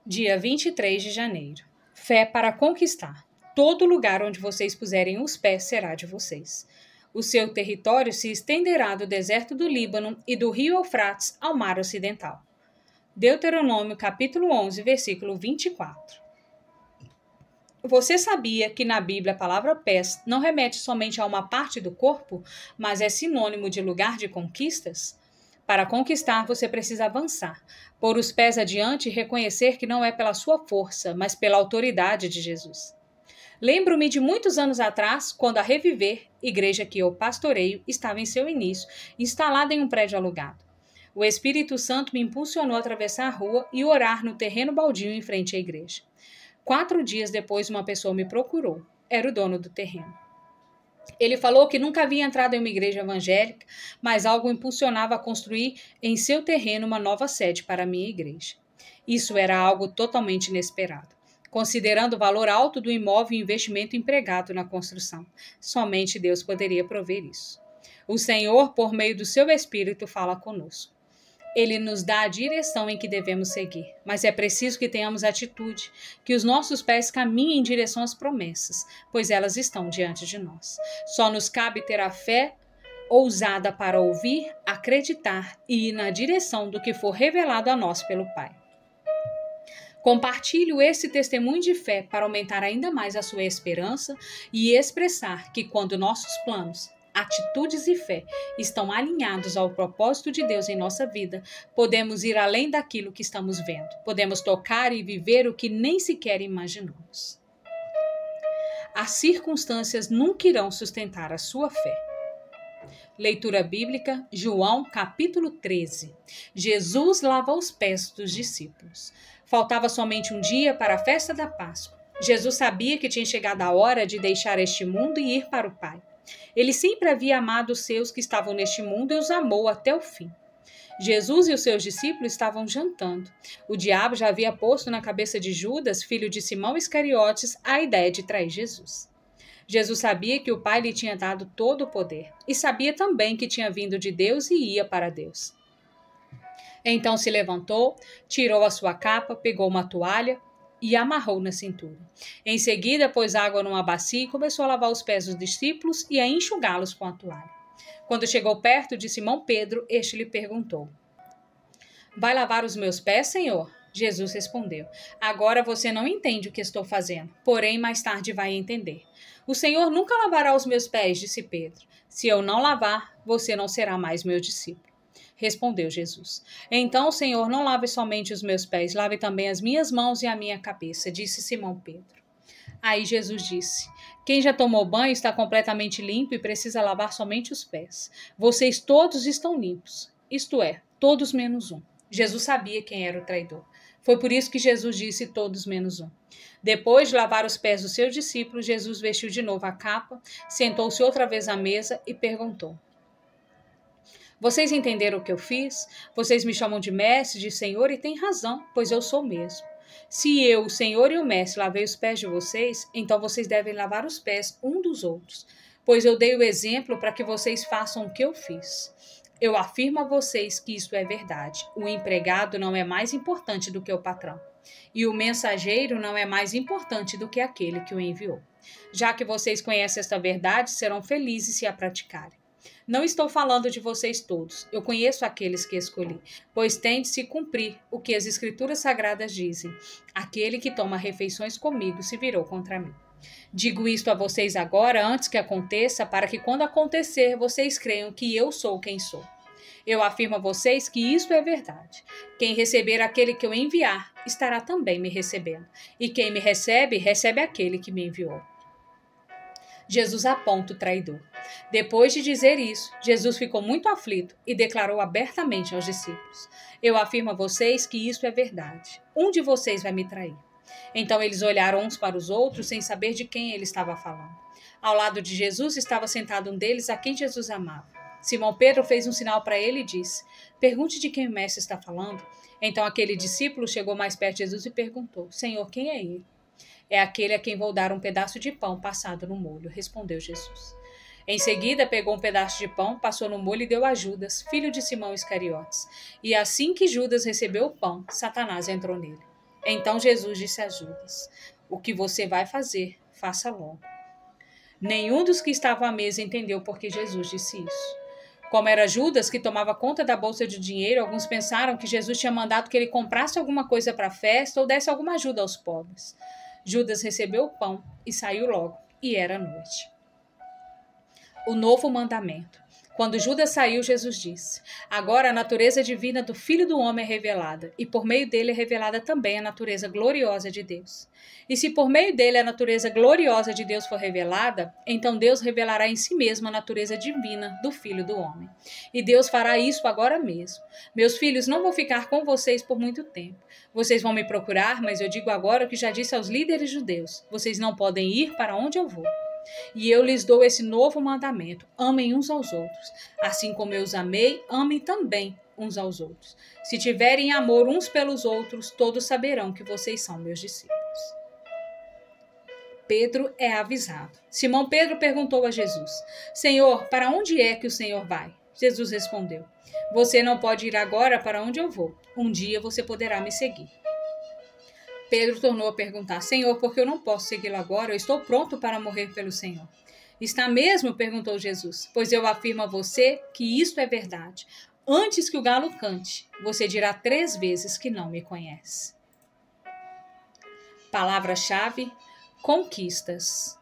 Dia 23 de janeiro. Fé para conquistar. Todo lugar onde vocês puserem os pés será de vocês. O seu território se estenderá do deserto do Líbano e do rio Eufrates ao mar ocidental. Deuteronômio capítulo 11, versículo 24. Você sabia que na Bíblia a palavra pés não remete somente a uma parte do corpo, mas é sinônimo de lugar de conquistas? Para conquistar, você precisa avançar, pôr os pés adiante e reconhecer que não é pela sua força, mas pela autoridade de Jesus. Lembro-me de muitos anos atrás, quando a Reviver, igreja que eu pastoreio, estava em seu início, instalada em um prédio alugado. O Espírito Santo me impulsionou a atravessar a rua e orar no terreno baldio em frente à igreja. 4 dias depois, uma pessoa me procurou. Era o dono do terreno. Ele falou que nunca havia entrado em uma igreja evangélica, mas algo impulsionava a construir em seu terreno uma nova sede para a minha igreja. Isso era algo totalmente inesperado, considerando o valor alto do imóvel e o investimento empregado na construção. Somente Deus poderia prover isso. O Senhor, por meio do seu Espírito, fala conosco. Ele nos dá a direção em que devemos seguir, mas é preciso que tenhamos atitude, que os nossos pés caminhem em direção às promessas, pois elas estão diante de nós. Só nos cabe ter a fé ousada para ouvir, acreditar e ir na direção do que for revelado a nós pelo Pai. Compartilho esse testemunho de fé para aumentar ainda mais a sua esperança e expressar que quando nossos planos, atitudes e fé estão alinhados ao propósito de Deus em nossa vida, podemos ir além daquilo que estamos vendo. Podemos tocar e viver o que nem sequer imaginamos. As circunstâncias nunca irão sustentar a sua fé. Leitura bíblica, João capítulo 13. Jesus lava os pés dos discípulos. Faltava somente um dia para a festa da Páscoa. Jesus sabia que tinha chegado a hora de deixar este mundo e ir para o Pai. Ele sempre havia amado os seus que estavam neste mundo e os amou até o fim. Jesus e os seus discípulos estavam jantando. O diabo já havia posto na cabeça de Judas, filho de Simão Iscariotes, a ideia de trair Jesus. Jesus sabia que o Pai lhe tinha dado todo o poder e sabia também que tinha vindo de Deus e ia para Deus. Então se levantou, tirou a sua capa, pegou uma toalha e amarrou na cintura. Em seguida, pôs água numa bacia e começou a lavar os pés dos discípulos e a enxugá-los com a toalha. Quando chegou perto de Simão Pedro, este lhe perguntou: Vai lavar os meus pés, Senhor? Jesus respondeu: Agora você não entende o que estou fazendo, porém mais tarde vai entender. O Senhor nunca lavará os meus pés, disse Pedro. Se eu não lavar, você não será mais meu discípulo. Respondeu Jesus. Então, Senhor, não lave somente os meus pés, lave também as minhas mãos e a minha cabeça, disse Simão Pedro. Aí Jesus disse: Quem já tomou banho está completamente limpo e precisa lavar somente os pés. Vocês todos estão limpos, isto é, todos menos um. Jesus sabia quem era o traidor. Foi por isso que Jesus disse todos menos um. Depois de lavar os pés dos seus discípulos, Jesus vestiu de novo a capa, sentou-se outra vez à mesa e perguntou: Vocês entenderam o que eu fiz? Vocês me chamam de mestre, de senhor, e têm razão, pois eu sou mesmo. Se eu, o senhor e o mestre, lavei os pés de vocês, então vocês devem lavar os pés um dos outros, pois eu dei o exemplo para que vocês façam o que eu fiz. Eu afirmo a vocês que isso é verdade. O empregado não é mais importante do que o patrão, e o mensageiro não é mais importante do que aquele que o enviou. Já que vocês conhecem esta verdade, serão felizes se a praticarem. Não estou falando de vocês todos. Eu conheço aqueles que escolhi, pois tem de se cumprir o que as Escrituras Sagradas dizem. Aquele que toma refeições comigo se virou contra mim. Digo isto a vocês agora, antes que aconteça, para que quando acontecer, vocês creiam que eu sou quem sou. Eu afirmo a vocês que isso é verdade. Quem receber aquele que eu enviar, estará também me recebendo. E quem me recebe, recebe aquele que me enviou. Jesus aponta o traidor. Depois de dizer isso, Jesus ficou muito aflito e declarou abertamente aos discípulos: Eu afirmo a vocês que isso é verdade. Um de vocês vai me trair. Então eles olharam uns para os outros sem saber de quem ele estava falando. Ao lado de Jesus estava sentado um deles a quem Jesus amava. Simão Pedro fez um sinal para ele e disse: Pergunte de quem o mestre está falando. Então aquele discípulo chegou mais perto de Jesus e perguntou: Senhor, quem é ele? É aquele a quem vou dar um pedaço de pão passado no molho, respondeu Jesus. Em seguida, pegou um pedaço de pão, passou no molho e deu a Judas, filho de Simão Iscariotes. E assim que Judas recebeu o pão, Satanás entrou nele. Então Jesus disse a Judas: o que você vai fazer, faça logo. Nenhum dos que estavam à mesa entendeu por que Jesus disse isso. Como era Judas que tomava conta da bolsa de dinheiro, alguns pensaram que Jesus tinha mandado que ele comprasse alguma coisa para a festa ou desse alguma ajuda aos pobres. Judas recebeu o pão e saiu logo, e era noite. O novo mandamento. Quando Judas saiu, Jesus disse: agora a natureza divina do Filho do Homem é revelada, e por meio dele é revelada também a natureza gloriosa de Deus. E se por meio dele a natureza gloriosa de Deus for revelada, então Deus revelará em si mesmo a natureza divina do Filho do Homem. E Deus fará isso agora mesmo. Meus filhos, não vou ficar com vocês por muito tempo. Vocês vão me procurar, mas eu digo agora o que já disse aos líderes judeus: vocês não podem ir para onde eu vou. E eu lhes dou esse novo mandamento: amem uns aos outros. Assim como eu os amei, amem também uns aos outros. Se tiverem amor uns pelos outros, todos saberão que vocês são meus discípulos. Pedro é avisado. Simão Pedro perguntou a Jesus: Senhor, para onde é que o Senhor vai? Jesus respondeu: você não pode ir agora para onde eu vou. Um dia você poderá me seguir. Pedro tornou a perguntar: Senhor, por que eu não posso segui-lo agora? Eu estou pronto para morrer pelo Senhor. Está mesmo? Perguntou Jesus. Pois eu afirmo a você que isto é verdade. Antes que o galo cante, você dirá 3 vezes que não me conhece. Palavra-chave: conquistas.